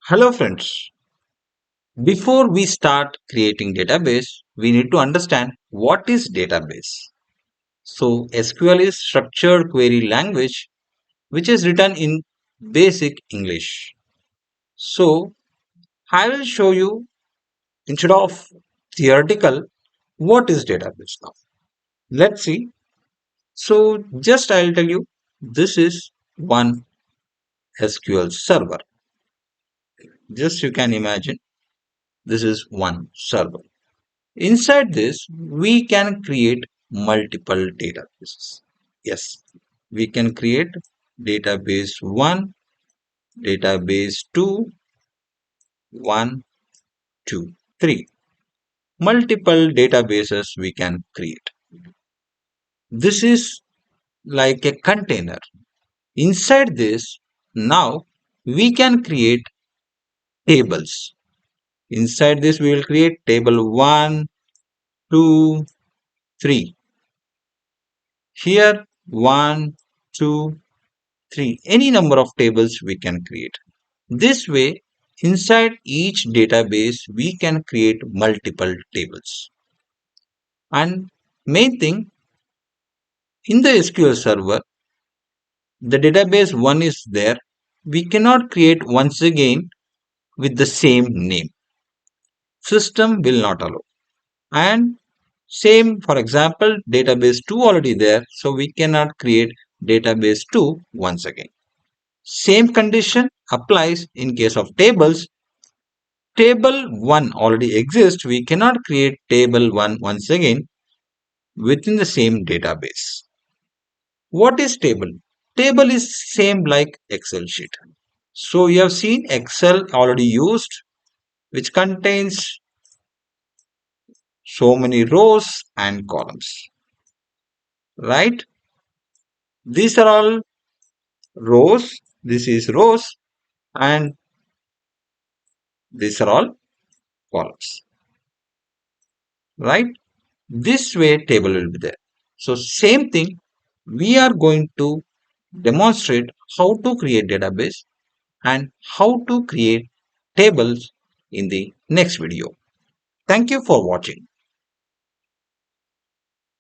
Hello friends. Before we start creating database, we need to understand what is database. So SQL is structured query language which is written in basic English. So I will show you instead of theoretical what is database now. Let's see. So just I'll tell you this is one SQL server. Just you can imagine this is one server. Inside this, we can create multiple databases. Yes, we can create database 1, database 2, 1, 2, 3. Multiple databases we can create. This is like a container. Inside this, now we can create tables. Inside this, we will create table 1, 2, 3. Here, 1, 2, 3, any number of tables we can create. This way, inside each database, we can create multiple tables. And main thing, in the SQL Server, the database 1 is there. We cannot create once again with the same name. System will not allow. And same, for example, database 2 already there. So we cannot create database 2 once again. Same condition applies in case of tables. Table 1 already exists. We cannot create table 1 once again within the same database. What is table? Table is same like Excel sheet. So you have seen Excel already used, which contains so many rows and columns, right? These are all rows. This is rows and these are all columns, right? This way table will be there. So same thing, we are going to demonstrate how to create database and how to create tables in the next video. Thank you for watching.